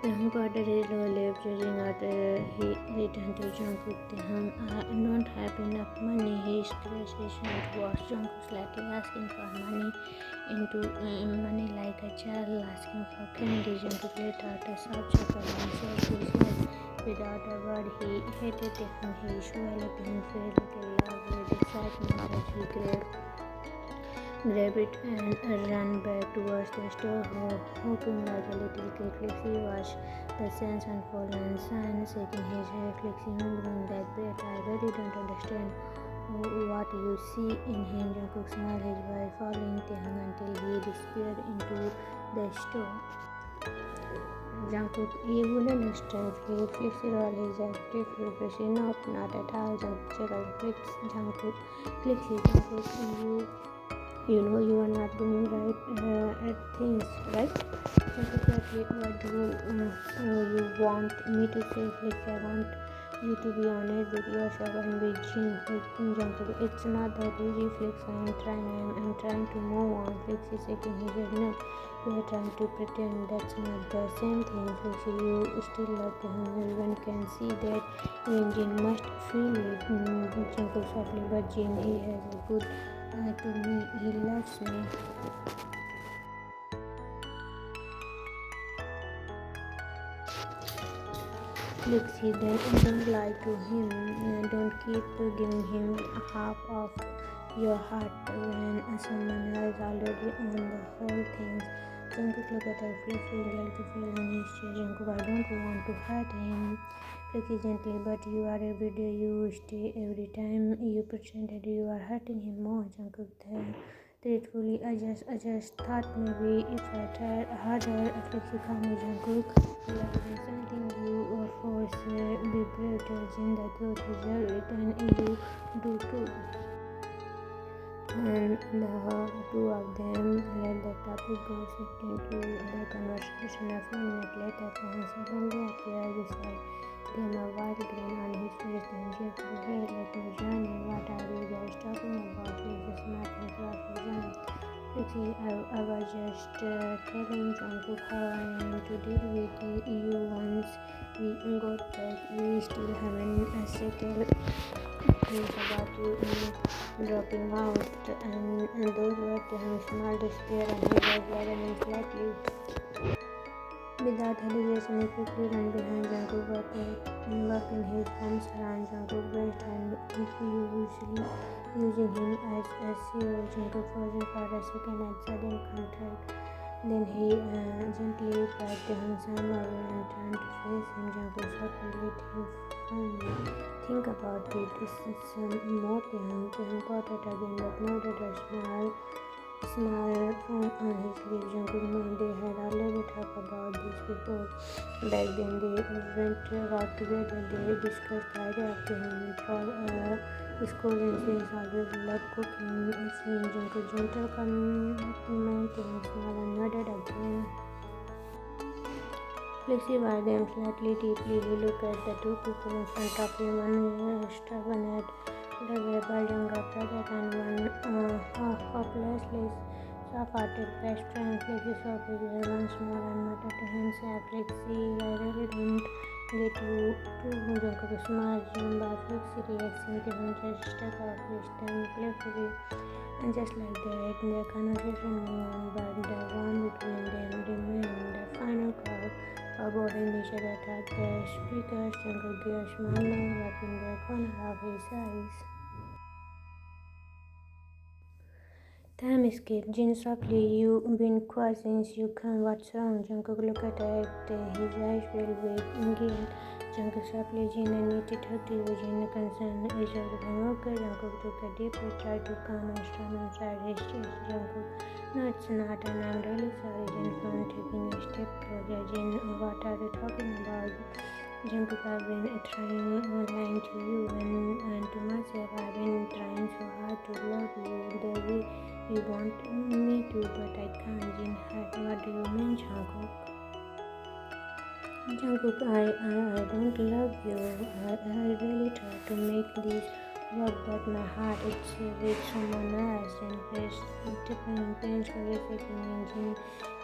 Taehyung parted his lower lip, judging after he returned to Jungkook. Taehyung don't have enough money. He scratched his chin towards Jungkook, slightly asking for money like a child asking for candy. Jungkook let out a soft chuckle and shook his head. Without a word, he hated Taehyung. He swallowed his face like a laugh with excitement as he grab it and ran back towards the store, hoping like a little kid. Flexi watched the scenes unfold and sign shaking his head. Flexi mumbling that bit. I really don't understand what you see in him. Jungkook smiled, his voice following Taehyung until he disappeared into the store. Jungkook, you wouldn't understand. Flexi rolled his eyes briefly. Flexi, nope, not at all. Jungkook, Jungkook, you know you are not doing right at things, right? Exactly. What do you want me to say? Flexi, I want you to be honest with yourself and with Jungkook. It's not that easy, Flex. I'm trying to move on. Flexi shaking his head. No, you are trying to pretend. That's not the same thing. Flexi, you still love him. Everyone can see that. Even Jin must feel it. Jungkook softly, but Jin, he has a good to me. He loves me. Flexi, then don't lie to him. Don't keep giving him half of your heart when someone else already on the whole thing. Jungkook looked at her. Flexi like to feel on his chest. Jungkook, I don't want to hurt him. Flexi gently, but you are every day. You stay every time. You pretended you are hurting him more. Jungkook truthfully, I just thought maybe if I tried harder. Flexi calmly, Jungkook, like there's something you force be brave, tells Jin the truth. Deserve it, and you do too. And the two of them let the topic go, shifting to the conversation. A few minutes later, Taehyung suddenly appeared beside them, a wide grin on his face. Then Jungkook, hey, let me join you. What are you guys talking about? Flexi smiled and clapped his arm. Flexi, I was just telling Jungkook how I am to deal with you once we got back. We still haven't settled things about you dropping out, and those were Taehyung's small despair, and he was widening slightly. Without hesitation, he quickly ran behind Jungkook, working his arms around Jungkook's waist and using him as a shield. Jungkook frozen for a second at sudden contact. Then he gently pat Taehyung's arm away and turned to face him. Jungkook softly let him firmly. Think about it. This is more Taehyung. Taehyung potted again, but noted a smile on his lips. Jungkook knew they had already talked about this before. Back then they went out together. They discussed the idea of Taehyung for school, and since always loved cooking. Seeing Jungkook's gentle compliment, Taehyung smiled and nodded again. Flexi eyed them slightly deeply. He looked at the two people in front of him, one stubborn at the rebel younger brother and one hopelessly soft-hearted best friend. Flexi saw his once more and muttered to himself, Flexi, I really don't get you too. Jungkook smiled, but Flexi reaction to him just stuck out his tongue playfully. And just like that, their conversation moved on, but the warmth between them remained. The final call for boarding each other at the speakers. Jungkook gave a small nod, wiping the corner of his eyes. Time escaped. Jin softly, you've been quiet since you came. What's wrong? Jungkook looked at his eyes filled with guilt. Jungkook softly, Jin, I need to talk to you. Jin concerned, is everything okay? Jungkook took a deep breath, tried to calm and storm inside his chest. Jungkook, no, it's not, and I'm really sorry. Jin found taking a step closer. Jin, what are you talking about? Jungkook, I've been lying to you and to myself. I've been trying so hard to love you the way you want me to, but I can't. Jin hurt. What do you mean, Jungkook? Jungkook, I don't love you. I really try to make this work, but my heart is with someone else. And face tipping pains for shaking, and Jin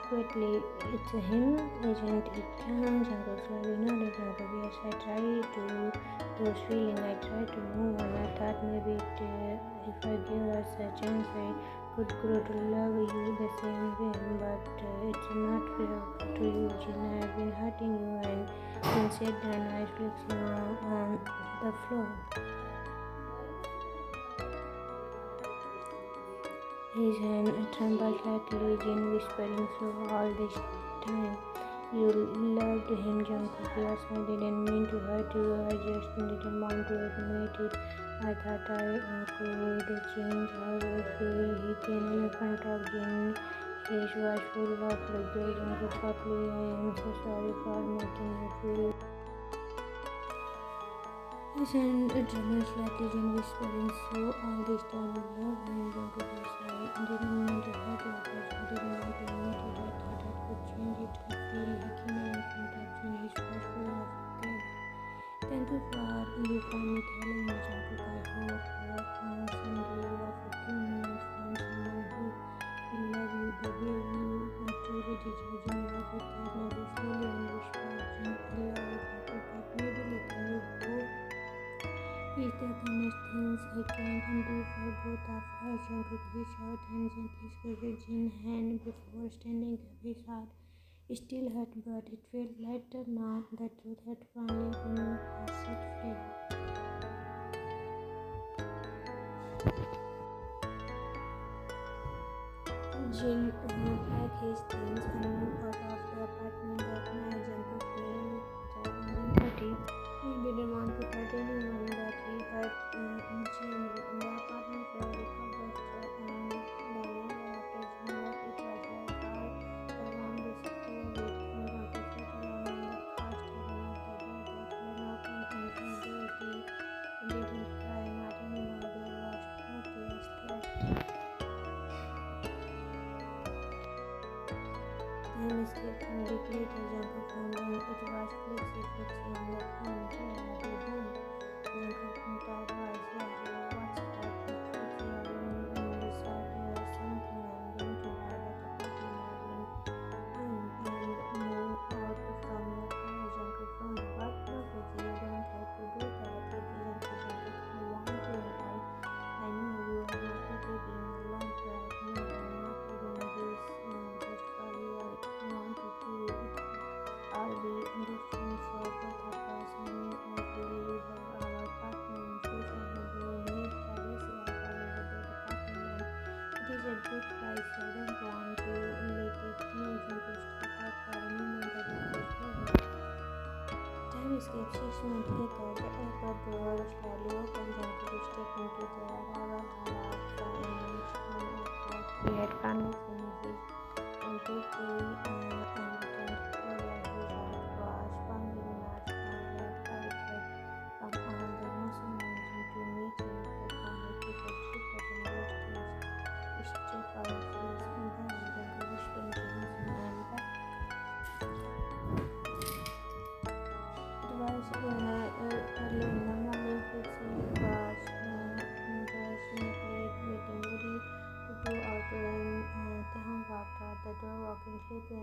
quickly, it's him, isn't it? Jungkook slowly nodded. Jungkook, yes, I try to those feelings. I try to move on. I thought maybe if I give us a chance, I could grow to love you the same way. But it's not fair to you, Jin. I've been hurting you, and instead, then I flexing on the floor. His hand trembled slightly, Jin whispering through all this time. You loved him, Jungkook. Yes, I didn't mean to hurt you. I just didn't want to admit it. I thought I could change how you feel. He came in front of Jin. His was full of regret. Jungkook softly, I am so sorry for making you feel. His hand trembled slightly, Jin whispering through all this time. You loved him, Jungkook. Yes, I didn't mean to hurt you. I just didn't want to admit it. I thought I could change it. I feel he came in front of Jin. His was full of regret. Thank you for you finally telling me, Jungkook. I hope someday you are forgive me and find someone who will love you the way you truly deserve. Jin loved it that nodded slowly and whispered, Jin, I love you, Jungkook, but maybe letting you go is the kindest things I can do for both of us. Jungkook reached out and gently squeezed Jin's hand before standing up. His heart still hurt, but it felt lighter now. The truth had finally been set free. Jin packed his things and moved out of the apartment that night. Jungkook went party. He didn't want to hurt anyone, but he hurt Jin. The apartment felt dusted and lonely after Jin left. It was like all the warm disappeared with Jungkook sat alone on the couch staring at the door that had opened and although he didn't cry, not anymore. There was no tears left. Time escaped and a week later, Jungkook found out it was flexing on the phone. Hey, are you home? Jungkook inquired, what's up? Flexi, have you decided something? I'm going to have a taekook and move out from your car. Jungkook from what? No, Flexi, you don't have to do that. It isn't Jungkook. You want to, right? I know you are not taking a long drive. No, I'm not doing this just for you. I want to do it. I'll be different for both of us, and as we leave our apartment, please remember we need privacy. I have a good apartment, and it is a good price. So I don't want to let it know. Jungkook stepped out for a moment, but it was over. Time escaped 6 months later. The airport door slightly opened. Jungkook stepped into the arrival hall of the international airport. He had convinced his completely and returned to Korea. His heart was pounding not from the flight, but from all the emotion wanting to meet him. From the ticket, she couldn't waste his straight out of his embarrassed. Jungkook whispered to his man back. It was early in the morning. Flexi was waiting ready to go out when Taekook walked out the door, walking sleepy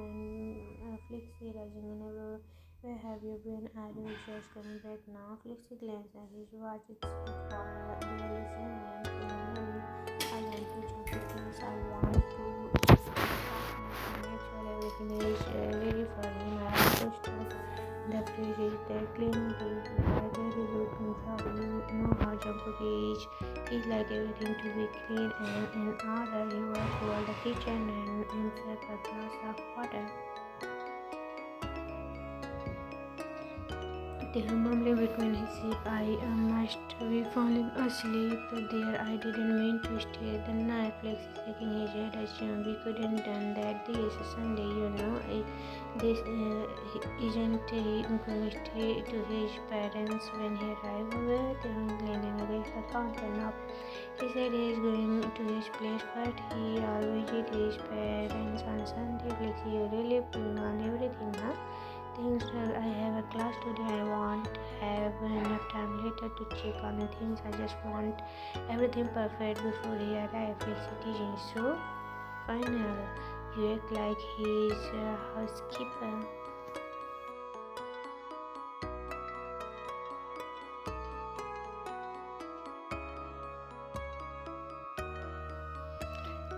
and Flexi rising in everywhere. Where have you been? Are you just coming back now? Flexi glanced at his watch. It was nearly 7 a.m. in the morning. I went to Jungkook place. I want to make sure everything is ready for him. I also stopped the fridge is there, clean and beautiful. Very good from you know how Jungkook is. He like everything to be clean and in order. He walked toward the kitchen and himself a glass of water. Humbly between his hip, I must be falling asleep there. I didn't mean to stay the night. Flexi shaking his head, assumed we couldn't done that this Sunday. You know, this isn't he going to stay to his parents when he arrives? Well, leaning against the counter. No, he said he is going to his place, but he always visit his parents on Sunday. Flexi, you really putting on everything, huh? Things I have a class today. I won't have enough time later to check on the things. I just want everything perfect before he arrives. Flexi teaching so final. You act like he's a housekeeper.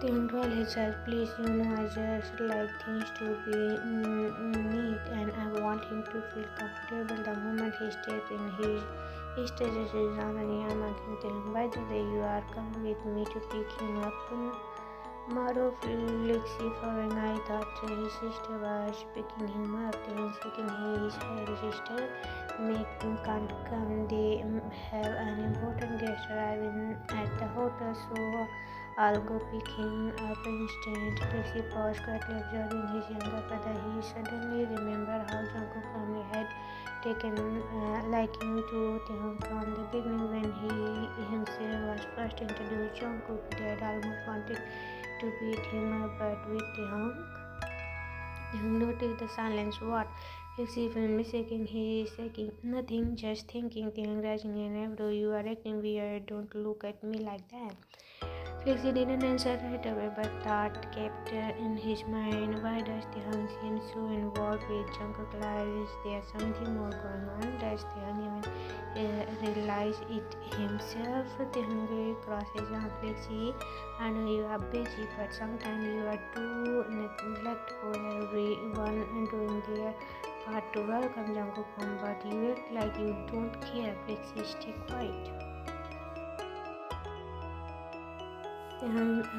Taekook told himself, please, I just like things to be neat and I want him to feel comfortable the moment he steps in. He stretches his arm and Yama can tell him, by the way, you are coming with me to pick him up tomorrow. Flexi following, I thought his sister was picking him up. Then shaking his head, his sister can't come. They have an important guest arriving at the hotel, so I'll go pick him up instead. Flexi paused, quietly observing his younger brother. He suddenly remembered how Jungkook family had taken liking to Taekook from the beginning. When he himself was first introduced, Jungkook dad almost wanted to beat him up, but with Taekook noticed the silence. What? Flexi even mistaking he is saying nothing, just thinking. Taekook rising and bro, you are acting weird. Don't look at me like that. Flexi didn't answer right away, but thought kept in his mind. Why does Taekook seem so involved with Jungkook? Is there something more going on? Does Taekook even realize it himself? Taekook crosses on Flexi. I know you are busy, but sometimes you are too neglectful. Everyone doing their part to welcome Jungkook home, but you act like you don't care. Flexi, stay quiet. A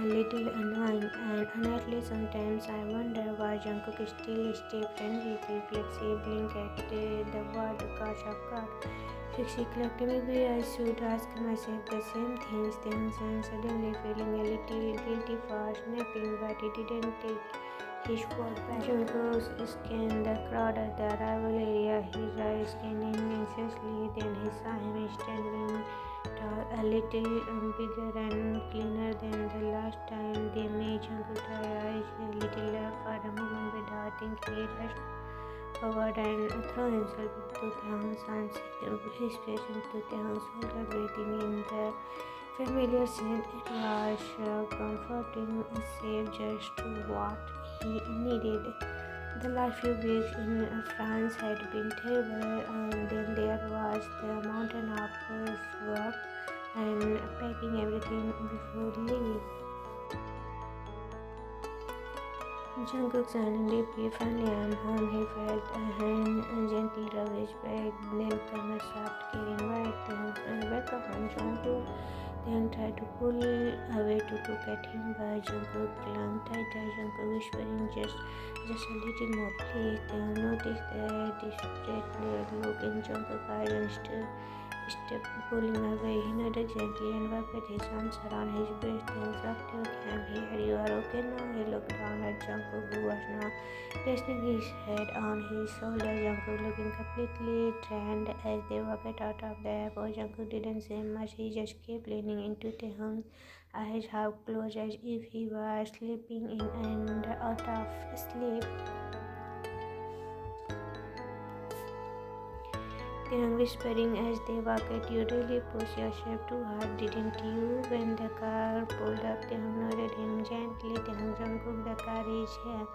little annoying, and honestly sometimes I wonder why Jungkook still stay friendly with Flexi. Blink at the word catch up card. Flexi clicked. Maybe I should ask myself the same things. Then suddenly feeling a little guilty for snapping, but he didn't take his foot back. Jungkook scanned the crowd at the arrival area, his eyes scanning anxiously. Then he saw him standing tall, a little bigger and cleaner than the last time they met. Jungkook's eyes a little for a moment without thinking. He rushed forward and threw himself into Taekook's arms, his face into Taekook's shoulder, breathing in the familiar scent. It was comforting, safe, just what he needed. The last few weeks in France had been terrible, and then there was the mountain of work and packing everything before leaving. Jungkook sighed deeply. Finally, I'm home. He felt a hand gently rub his back, then come a soft, caring word. Welcome home, Jungkook. Then tried to pull away to look at him, but Jungkook clung tighter. Jungkook whispering, just a little more, please. Then noticed the distracted look in Jungkook's eyes and stepped pulling away. He nodded gently and wrapped his arms around his breast. Then softly, okay, I'm here. You are okay now? He looked down at Jungkook, who was now resting his head on his shoulder. Jungkook looking completely drained as they walked out of the airport. Jungkook didn't say much. He just kept leaning into Taekook's eyes half closed as if he was sleeping in and out of sleep. Taekook whispering as they walked, you really pushed yourself too hard, didn't you? When the car pulled up, Taekook nodded him gently. Jungkook, the car is here.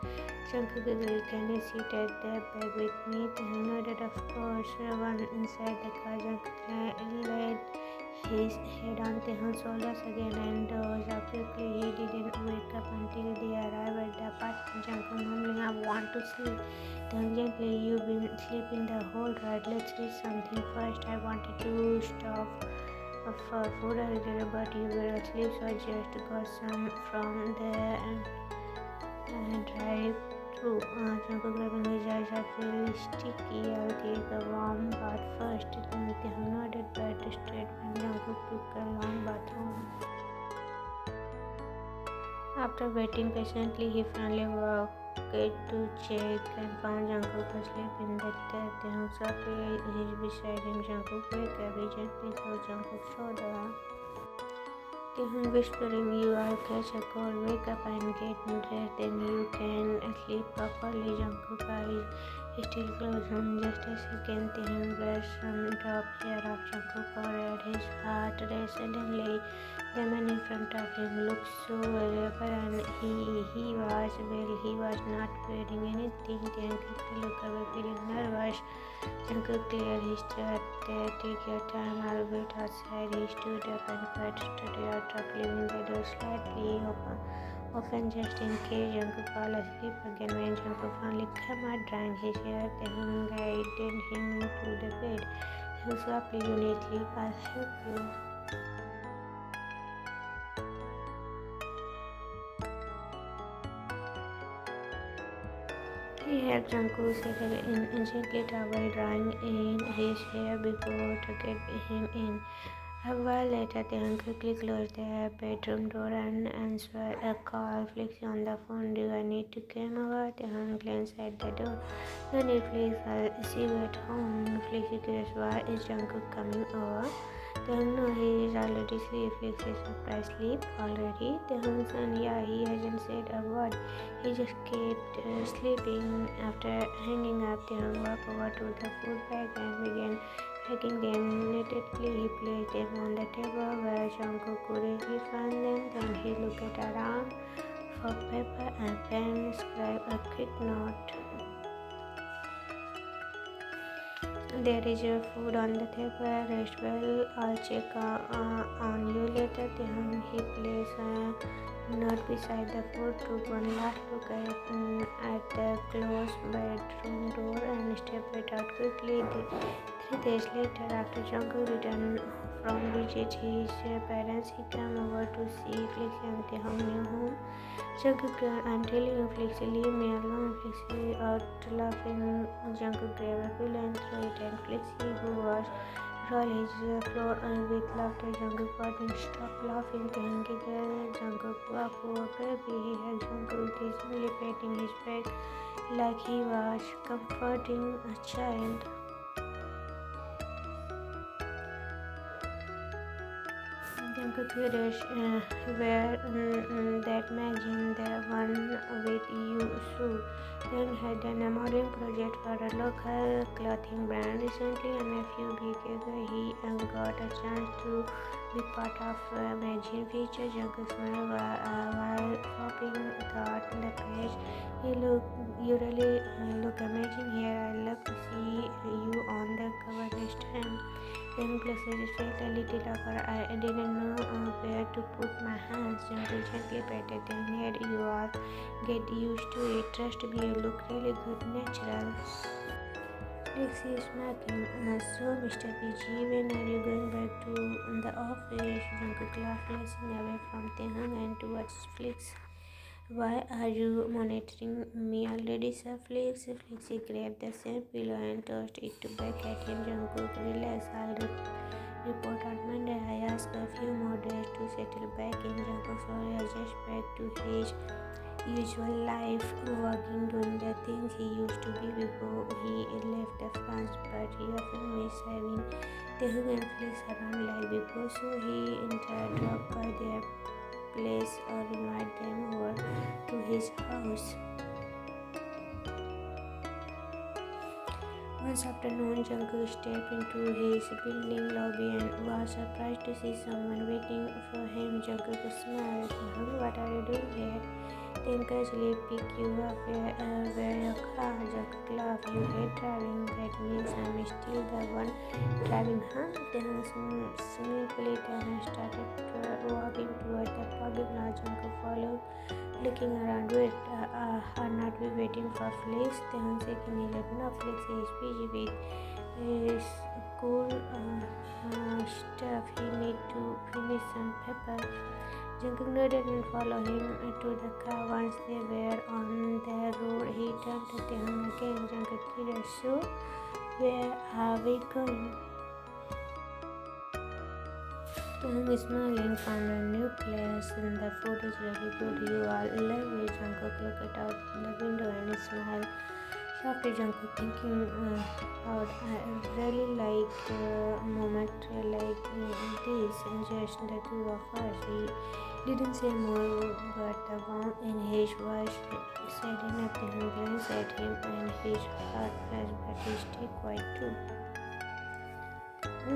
Jungkook agreed, can you sit at the back with me? Taekook nodded, of course. Once inside the car, Jungkook laid his head on Taekook's shoulders again and dozed off quickly. He didn't wake up until they arrived at the apartment. Jungkook mumbling, I want to sleep. Taekook gently, you've been sleeping the whole ride. Let's eat something first. I wanted to stop for food earlier, but you were asleep, so I just got some from the drive-through. Jungkook rubbing his eyes, I feel sticky. I'll take a warm bath first. Taekook nodded, but straight when Jungkook took a long bathroom. After waiting patiently, he finally walked to check and found Jungkook asleep in the bed. Taekook softly is beside him. Jungkook, wake up. He gently saw Jungkook's shoulder. Taekook whispering, you will catch a cold. Wake up and get dressed, then you can sleep properly. Jungkook's eyes still close home. Just a second, Taehyung brushed some drop hair of Jungkook forehead. His heart raced suddenly. The man in front of him looked so valuable, and he was not wearing anything. Taehyung quickly looked away, feeling nervous. Jungkook cleared his throat. Take your time, I'll wait outside. He stood up and quiet study out of leaving the door slightly open just in case Jungkook fall asleep again. When Jungkook finally came out drying his hair, Taehyung guided him to the bed. Softly, you need sleep, I'll help you. He helped Jungkook settle in and gently towel drying in his hair before to get him in. A while later, Taehyung quickly closed the bedroom door and answered a call. Flexi on the phone. Do I need to come over? Taehyung glanced at the door. No need, please. I'll see you at home. Flexi curious, why is Jungkook coming over? Taehyung, no, he is already asleep. Flexi surprised, sleep already? Taehyung son, yeah, he hasn't said a word. He just kept sleeping. After hanging up, Taehyung walked over to the food bag and began packing them neatly. He placed them on the table where Jungkook could easily find them. Then he looked around for paper and pen, scribed a quick note. There is your food on the table. Rest well. I'll check on you later. Then he placed a note beside the food, took one last look at the closed bedroom door and stepped out quickly. 3 days later, after Jungkook returned from visit his parents, he came over to see Flexi and Taehyung new home. Jungkook, I'm telling you, Flexi, leave me alone. Flexi out laughing. Jungkook grabbed a pillow and threw it at Flexi, who was rolling his floor with laughter. Jungkook wouldn't stop laughing. Taehyung giggled. Jungkook, wow, poor baby. He hugged Jungkook, easily patting his back like he was comforting a child. Jungkook curious, where that magazine, the one with you, Sue. Then had done a modeling project for a local clothing brand recently, and a few weeks ago he got a chance to be part of a magazine feature. Jungkook smiled while popping thought the page. You really look amazing here. I love to see you on the cover next time. Then Places felt a little awkward. I didn't know where to put my hands. Jungkook gently patted them. Head, you all get used to it. Trust me, you look really good, natural. Lexi is smirking. So, Mr. PG, when are you going back to the office? Jungkook laughed, glancing away from Taehyung and towards Flix. Why are you monitoring me already, sir? Flexi grabbed the same pillow and tossed it back at him. Jungkook, relax, I'll report on Monday. I asked a few more days to settle back in. Jungkook sorry, just back to his usual life, working, doing the things he used to be before he left the France, but he often missed having Taehyung and Flix around like before, so he dropped by their place or invite them over to his house. Once afternoon, Jungkook stepped into his building lobby and was surprised to see someone waiting for him. Jungkook smiled. What are you doing here? Then casually pick you up where your car. Jungkook laughed. You hate driving. That means I'm still the one driving, huh? Then simply and started walking toward the parking lot. Jungkook followed, looking around. Wait, are not we waiting for Flix? Then shaking his head. No, Flix is busy with his school stuff. He need to finish some papers. Jungkook nodded and followed him to the car. Once they were on the road, he turned to Taehyung again. Jungkook curious, so where are we going? Taehyung is smiling, found a new place, and the food is really good. You all love it. Jungkook looked out the window and smiled. After Jungkook thinking out, I really like a moment like this, and just the two of us. didn't say more, but the warmth in his voice said enough. Taehoon glanced at him and his heart flashed, but he stayed quiet too.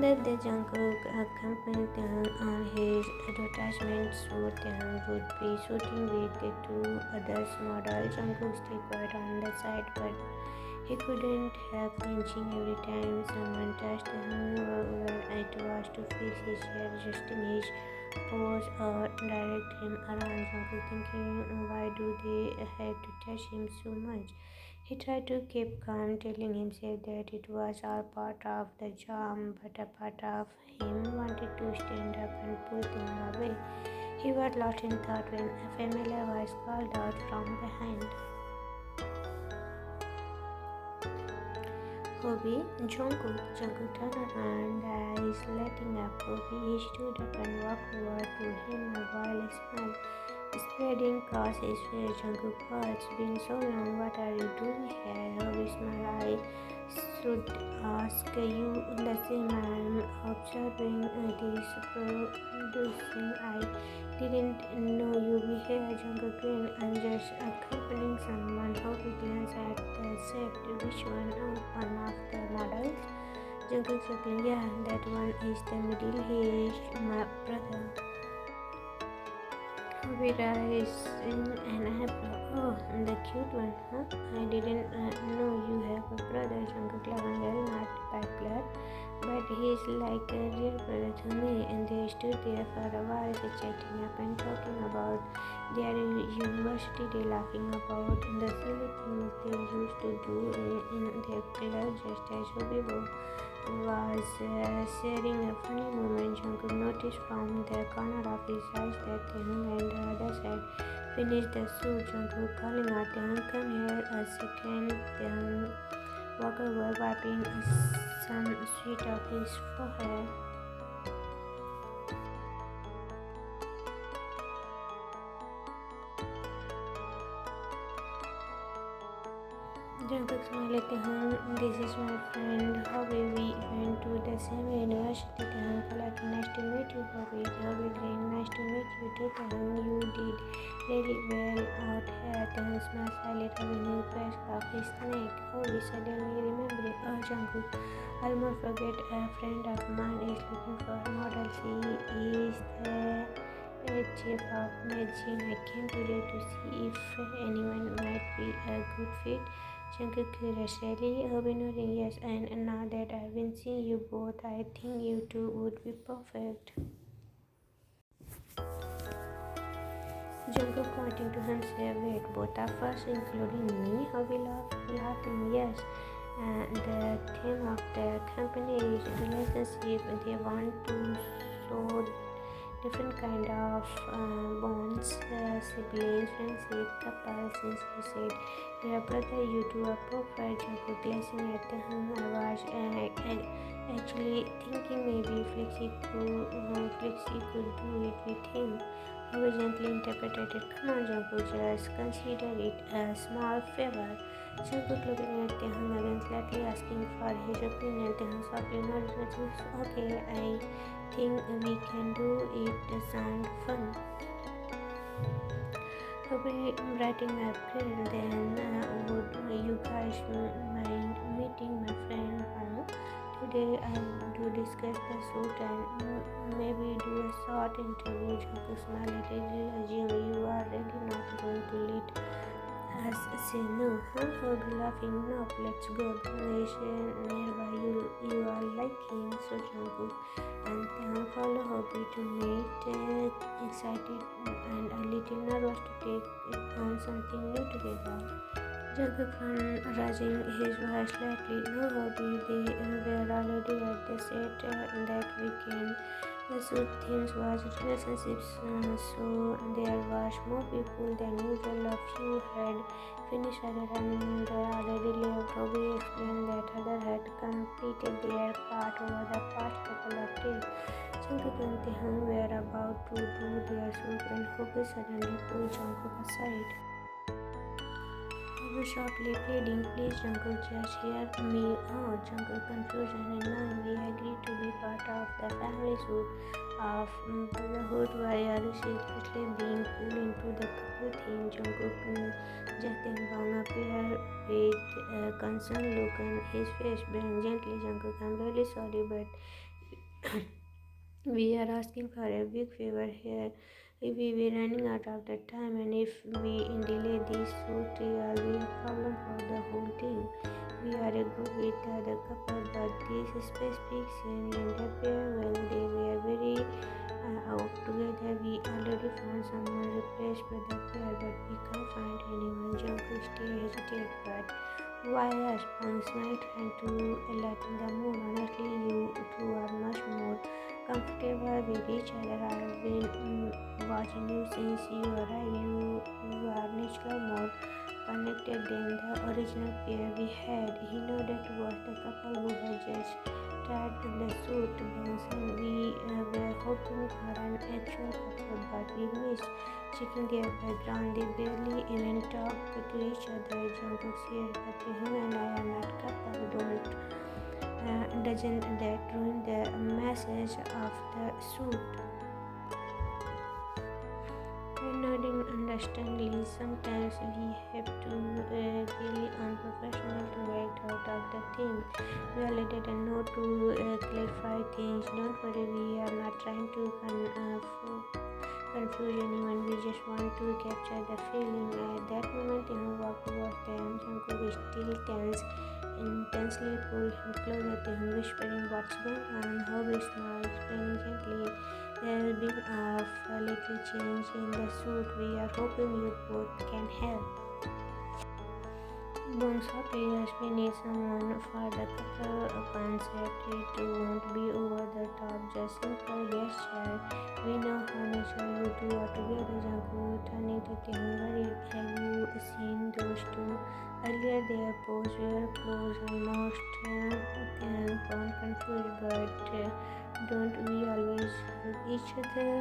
That the Jungkook accompanied Taehoon on his advertisement shoot. Taehoon would be shooting with the two other models. Jungkook stayed quiet on the side, but he couldn't help flinching every time someone touched him, whether it was to fix his hair, adjusting his pose, or direct him around. Jungkook thinking, why do they have to touch him so much? He tried to keep calm, telling himself that it was all part of the job, but a part of him wanted to stand up and pull them away. He was lost in thought when a familiar voice called out from behind. Hobie, Jungkook. Jungkook turned around, eyes lighting up. Hobie, he stood up and walked over to him, while a smile spreading across his face. Jungkook, it's been so long. What are you doing here? Hobie smiled. I should ask you the same. I'm observing this producing. I didn't know you'd be here. Jungkook grinned. I'm just accompanying someone. Hobie glanced at the set. Which one? Oh, one of the models? Jungkook chuckling. Yeah, that one is the middle. He is my brother. Hobie rising an eyebrow. Oh, the cute one, huh? I didn't know you have a brother. Jungkook laughed. Well, not by blood, but he's like a real brother to me. And they stood there for a while, chatting up and talking about their university day, laughing about the silly things they used to do in their class, just as Hobie was sharing a funny moment. Jungkook noticed from the corner of his eyes that Taehoon and the other side finished the shoot. Jungkook calling out, Taehoon, come here a second. Taehoon walked over, wiping some sweat off his forehead. Jungkook smiled at Taehoon. This is my friend Hobie. We went to the same university. Taehoon politely, nice to meet you, Hobie. Hobie grinned, nice to meet you too, Taehoon. You did really well out here. Taehoon smiled slightly, rubbing his brush off his neck. Hobie suddenly remembering, oh, Jungkook, almost forget a friend of mine is looking for models. He is the chief of magazine. I came today to see if anyone might be a good fit. Jungkook curiously, Hobie nodding yes, and now that I've been seeing you both, I think you two would be perfect. Jungkook pointing to himself, wait, both of us, including me? Hobie laughing, yes. The theme of the company is relationship. They want to show different kind of bonds, siblings, friendship, couples. Since you said your brother, you two are perfect. Jungkook glancing at him, I was actually thinking maybe Flexi could do it with him. Hobie gently interpreted it. Come on, Jungkook, just consider it a small favor. Jungkook looking at Taehoon again, slightly asking for his opinion. Taehoon softly nodded. Okay, I think we can do it. Sound fun. Hobie brightening up. Then would you guys mind meeting my friend Hanu? Today I do discuss the suit and maybe do a short interview. Jungkook smiled at it. Assume you are really not going to let us say no, huh? Hobie laughing. No, let's go. He's nearby. You are like him, so Jungkook and Taehoon follow Hobie to meet, excited and a little nervous to take on something new together. Jungkook found raising his voice slightly. No, Hobie, they were already at the set that weekend. The shoot themes was relationships, so there was more people than usual. A few had finished and already left. Hobie explained that others had completed their part over the past couple of days. Jungkook and Taehoon were about to do their shoot when Hobie suddenly pulled Jungkook aside. Hobie shortly pleading, please Jungkook, just hear me out. Jungkook confusion and now we agreed to be part of the family shoot. of brotherhood while secretly being pulled into the couple theme. Jungkook Jatin Bong appear with a concerned look on his face, being gently, Jungkook, I'm really sorry, but we are asking for a big favor here. If we be running out of the time, and if we delay this shoot, it will be a problem for the whole team. We are good with the other couple, but this specific scene didn't appear well. They were very out together. We already found someone to replace brother pair, but we can't find anyone. Jungkook still hesitated, but why us? Bang smiled, trying to lighten the mood. Honestly, you two are much more comfortable with each other. I've been watching you since you arrived. You are naturally more connected than the original pair we had. He nodded towards the couple who had just tried the suit bounce, and we were hoping for an actual couple, but we missed. Checking their background, they barely even talked to each other. Jungkook said, but him and I are not couple. Doesn't that ruin the message of the suit? Nodding understandingly, sometimes we have to really unprofessional to act out of the theme. We already know to clarify things. Don't worry, we are not trying to confuse anyone. We just want to capture the feeling. At that moment, he walked towards them. Jungkook is still tense, intensely pulled him closer to him, whispering, "What's going on?" Hobby smiled, explaining gently, "There has been a little change in the suit. We are hoping you both can help." Bong softly as we need someone for the couple concept. It won't be over the top, just simple gesture. We know how natural you two are together. Jungkook turning to Taekook, have you seen those two? Earlier their poses were close, almost gone confused, but don't we always hug each other?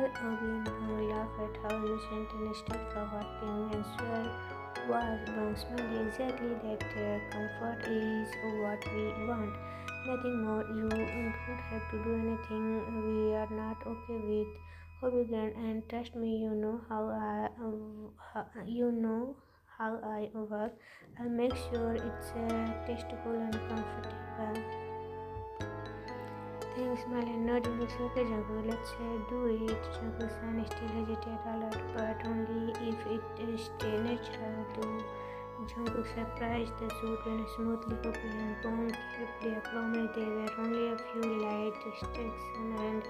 We laugh at how innocent and straightforward Taekook answer was. Bang smiled, exactly that comfort is what we want. Nothing more. You don't have to do anything we are not okay with. Hobigan, and trust me, you know how I work. I'll make sure it's tasteful and comfortable. Thanks, smile and nodding. It's okay, Jungkook. Let's do it. Jungkook's son still hesitated a lot, but only if it stay natural too. Jungkook surprised the suit went smoothly open and Bong kept their promise. There were only a few light sticks and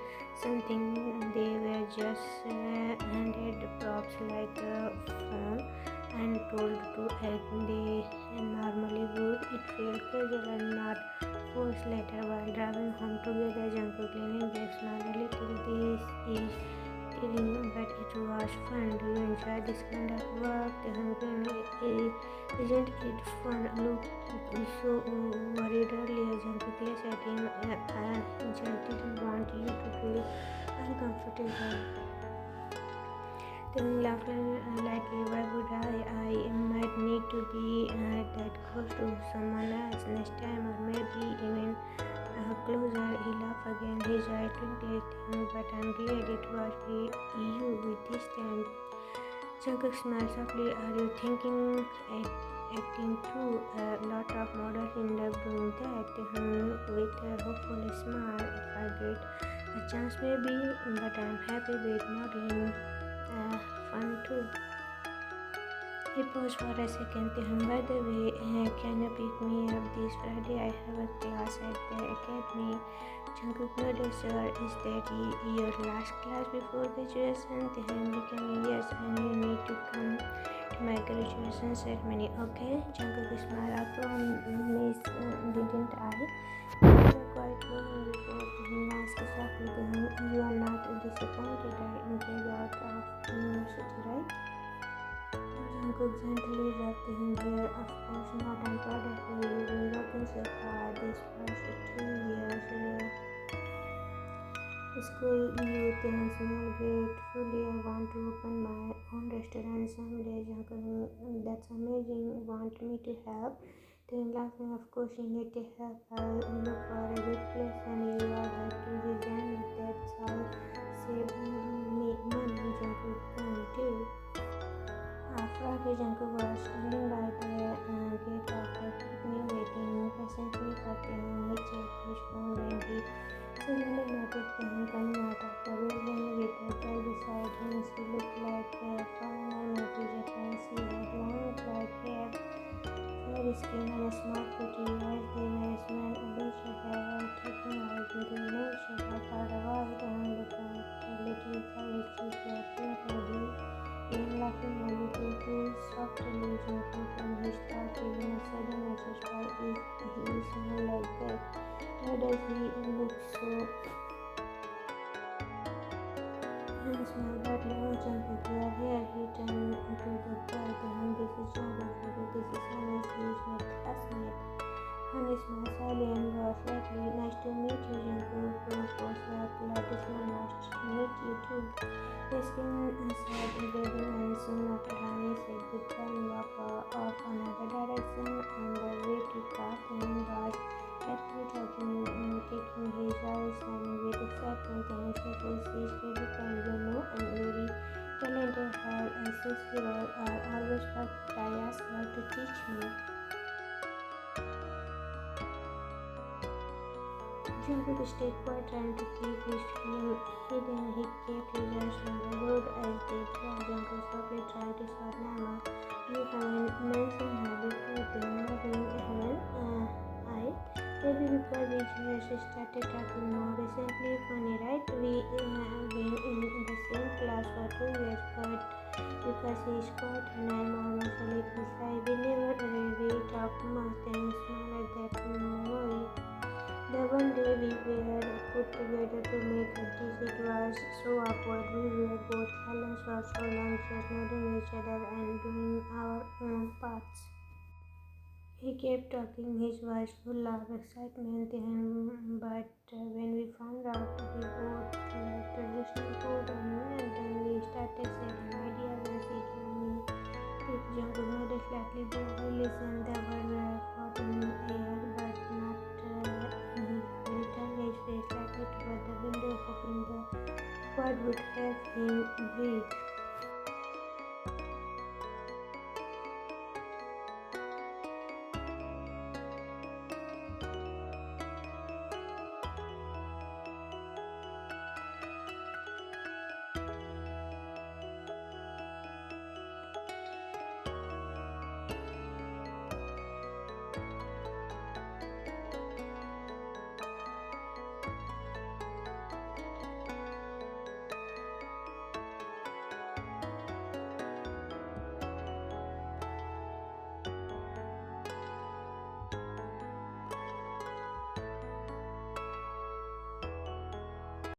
something. They were just handed props like a phone and told to act they normally would. It felt casual and not forced. Later, while driving home together, Jungkook leaning back smiled a little. This is kidding, but it was fun. Do you enjoy this kind of work? Isn't it fun? Look, you so worried earlier. Jungkook glanced at him. I just didn't want you to feel uncomfortable. Then laughing lightly, why would I? I might need to be that close to someone else next time, or maybe even closer. He laughed again, his eyes twinkled, but I'm glad it was you with this time. Jungkook smiled softly. Are you thinking acting too? A lot of models end up doing that with a hopeful smile. If I get a chance, maybe, but I'm happy with modeling. Fun too. He paused for a second. By the way, can you pick me up this Friday? I have a class at the academy. Jungkook nodded. Sir, is that your last class before graduation? Becoming yes, and you need to come to my graduation ceremony. Okay? Jungkook smiled. I promise, didn't I? We were quite long before he asked softly to him, you are not disappointed I gave out of university, right? Jungkook gently rubbed him here. Of course not. I'm proud of you. You've been working so hard these past 2 years. School youth and small gratefully I want to open my own restaurant someday. Jungkook, that's amazing. Want me to help? Then laughing, of course you need to help. I'll look for a good place and you all have to design it. That's all. save money, Jungkook did. Friday, Jungkook was standing by the gate of the new waiting patiently for him. He checked his phone when he suddenly noticed him coming out of the building with a girl beside him. She looked like a foreigner movie Japan. She had long black hair, fair skin, and a small pretty eyes. They were smelled of each other, taking out into no shot. I thought about look at the little size cheeks were pink. When laughing a little too softly, Jungkook and he start feeling a sudden urge. Why is he smile like that? Why does he look so handsome? But no, Jungkook, you are here. He turned to the boy behind. This is Jungkook. This is Honey. She is my classmate. Honey smiles shyly and was slightly. Nice to meet you, Jungkook. Of course, we are glad to see you. Nice to meet you too. They came inside the building, and soon after Honey said goodbye and walked off another direction. On the way to class, and was happily taking his eyes and with excitement and chuckles. She is very kind, and very talented. Her sisters are always perfect. I asked her to teach me. Jungkook stayed quiet, trying to keep his feeling hidden. He kept his eyes on the road as they drove. Jungkook softly tried to shout, Mama, you haven't mentioned her before. Do you know who haven't I? Maybe because we just started talking more recently. Funny, right? We have been in the same class for 2 years, but because he is quiet and I'm almost a little shy, we never really talk much. Then we smile at that memory. The one day we were put together to make a dish, it was so awkward. We were both silent for so long, just nodding each other and doing our own parts. He kept talking, his voice full of excitement, but when we found out we both liked traditional food, and then we started sharing ideas as he gave me tips. Jungkook nodded slightly, though he listened. The words were caught in air, but not he turned his face slightly toward the window, hoping the quiet would help him breathe.